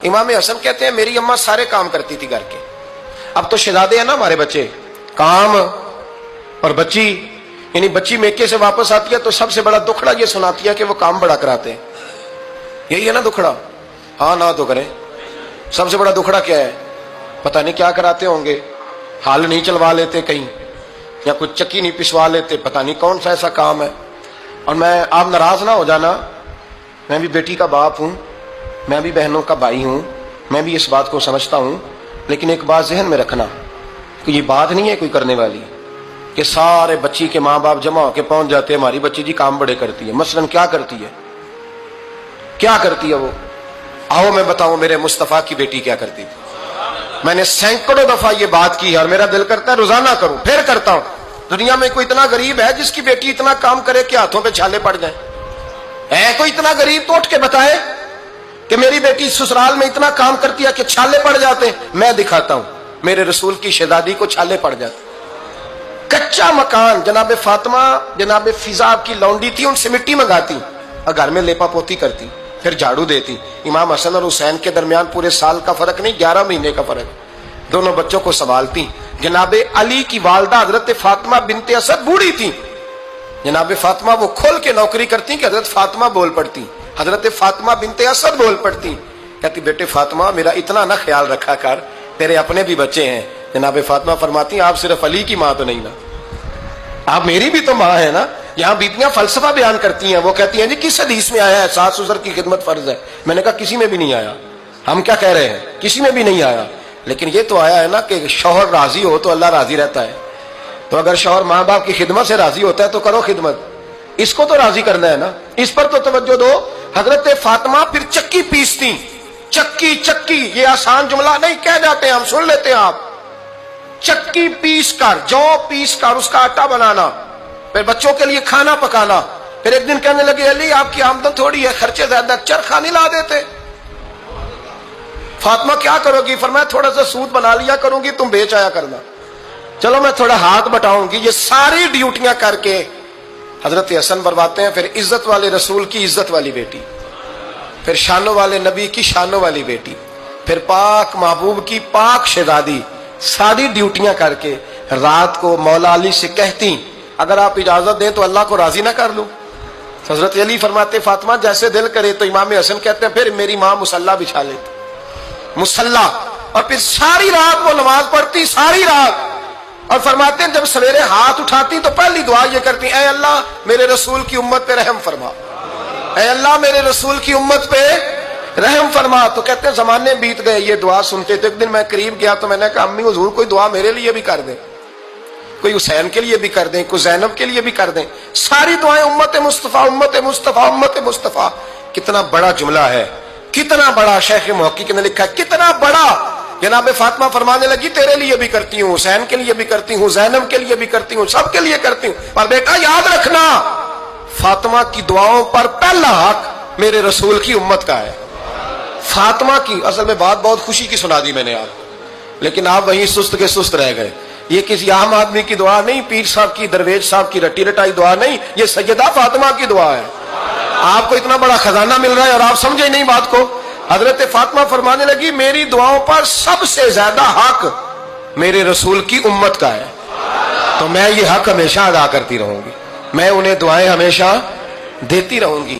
امام حسن کہتے ہیں میری اماں سارے کام کرتی تھی گھر کے. اب تو شہزادے ہیں نا ہمارے بچے, کام اور بچی, یعنی بچی میکے سے واپس آتی ہے تو سب سے بڑا دکھڑا یہ سناتی ہے کہ وہ کام بڑا کراتے ہیں. یہی ہے نا دکھڑا؟ ہاں نہ تو کریں. سب سے بڑا دکھڑا کیا ہے؟ پتہ نہیں کیا کراتے ہوں گے, ہال نہیں چلوا لیتے کہیں, یا کچھ چکی نہیں پسوا لیتے, پتہ نہیں کون سا ایسا کام ہے. اور میں, آپ ناراض نہ ہو جانا, میں بھی بیٹی کا باپ ہوں, میں بھی بہنوں کا بھائی ہوں, میں بھی اس بات کو سمجھتا ہوں, لیکن ایک بات ذہن میں رکھنا کہ یہ بات نہیں ہے کوئی کرنے والی کہ سارے بچی کے ماں باپ جمع ہو کے پہنچ جاتے ہیں ہماری بچی جی کام بڑے کرتی ہے. مثلاً کیا کرتی ہے, کیا کرتی ہے وہ؟ آؤ میں بتاؤں میرے مصطفیٰ کی بیٹی کیا کرتی تھی. میں نے سینکڑوں دفعہ یہ بات کی اور میرا دل کرتا ہے روزانہ کروں, پھر کرتا ہوں. دنیا میں کوئی اتنا غریب ہے جس کی بیٹی اتنا کام کرے کہ ہاتھوں پہ چھالے پڑ جائیں؟ ہے کوئی اتنا غریب تو اٹھ کے بتائے کہ میری بیٹی سسرال میں اتنا کام کرتی ہے کہ چھالے پڑ جاتے ہیں. میں دکھاتا ہوں, میرے رسول کی شہزادی کو چھالے پڑ جاتے. کچا مکان جناب فاطمہ, جناب فضا کی لونڈی تھی, ان سے مٹی منگاتی اور گھر میں لیپا پوتی کرتی, پھر جھاڑو دیتی. امام حسن اور حسین کے درمیان پورے سال کا فرق نہیں, 11 مہینے کا فرق. دونوں بچوں کو سنبھالتی. جناب علی کی والدہ حضرت فاطمہ بنت اسد بوڑھی تھی. جناب فاطمہ وہ کھول کے نوکری کرتی کہ حضرت فاطمہ بول پڑتی, حضرت فاطمہ بنت اسد بول پڑتی. کہتی بیٹے فاطمہ میرا اتنا نہ خیال رکھا کر, تیرے اپنے بھی بچے ہیں. جناب فاطمہ فرماتی آپ صرف علی کی ماں تو نہیں نا, آپ میری بھی تو ماں ہے نا. یہاں بیٹیاں فلسفہ بیان کرتی ہیں, وہ کہتی ہیں جی کس حدیث میں آیا ہے ساس سسر کی خدمت فرض ہے؟ میں نے کہا کسی میں بھی نہیں آیا. ہم کیا کہہ رہے ہیں, کسی میں بھی نہیں آیا, لیکن یہ تو آیا ہے نا کہ شوہر راضی ہو تو اللہ راضی رہتا ہے. تو اگر شوہر ماں باپ کی خدمت سے راضی ہوتا ہے تو کرو خدمت, اس کو تو راضی کرنا ہے نا, اس پر تو توجہ دو. حضرت فاطمہ پھر چکی پیستی. چکی چکی یہ آسان جملہ نہیں کہہ جاتے ہیں, ہم سن لیتے ہیں آپ. چکی پیس کر, جو پیس کر اس کا آٹا بنانا, پھر بچوں کے لیے کھانا پکانا. پھر ایک دن کہنے لگے علی آپ کی آمدن تھوڑی ہے, خرچے زیادہ, چرخا نہیں لا دیتے. فاطمہ کیا کرو گی؟ فرمایا تھوڑا سا سود بنا لیا کروں گی, تم بیچ آیا کرنا. چلو میں تھوڑا ہاتھ بٹاؤں گی. یہ ساری ڈیوٹیاں کر کے حضرت حسن برواتے ہیں. پھر عزت والے رسول کی عزت والی بیٹی, پھر شانوں والے نبی کی شانوں والی بیٹی, پھر پاک محبوب کی پاک شہزادی, ساری ڈیوٹیاں کر کے رات کو مولا علی سے کہتی اگر آپ اجازت دیں تو اللہ کو راضی نہ کر لوں. حضرت علی فرماتے فاطمہ جیسے دل کرے. تو امام حسن کہتے ہیں پھر میری ماں مصلی بچھا لیتی, مصلی, اور پھر ساری رات وہ نماز پڑھتی, ساری رات. اور فرماتے ہیں جب سویرے ہاتھ اٹھاتی تو پہلی دعا یہ کرتی اے اللہ میرے رسول کی امت پہ رحم فرما, اے اللہ میرے رسول کی امت پہ رحم فرما. تو کہتے ہیں زمانے بیت گئے یہ دعا سنتے. تو ایک دن میں قریب گیا تو میں نے کہا امی حضور کوئی دعا میرے لیے بھی کر دیں, کوئی حسین کے لیے بھی کر دیں, کوئی زینب کے لیے بھی کر دیں. ساری دعائیں امت مصطفیٰ امت مصطفیٰ امت مصطفیٰ. کتنا بڑا جملہ ہے, کتنا بڑا. شیخ محقق نے لکھا کتنا بڑا. جناب فاطمہ فرمانے لگی تیرے لیے بھی کرتی ہوں, حسین کے لیے بھی کرتی ہوں, زینب کے لیے بھی کرتی ہوں, سب کے لیے کرتی ہوں. اور بیٹا یاد رکھنا فاطمہ کی دعاؤں پر پہلا حق میرے رسول کی امت کا ہے. فاطمہ کی اصل میں بات بہت خوشی کی سنا دی میں نے آپ, لیکن آپ وہیں سست کے سست رہ گئے. یہ کسی عام آدمی کی دعا نہیں, پیر صاحب کی, درویش صاحب کی رٹی رٹائی دعا نہیں, یہ سیدہ فاطمہ کی دعا ہے. آپ کو اتنا بڑا خزانہ مل رہا ہے اور آپ سمجھے نہیں بات کو. حضرت فاطمہ فرمانے لگی میری دعاؤں پر سب سے زیادہ حق میرے رسول کی امت کا ہے, تو میں یہ حق ہمیشہ ادا کرتی رہوں گی, میں انہیں دعائیں ہمیشہ دیتی رہوں گی.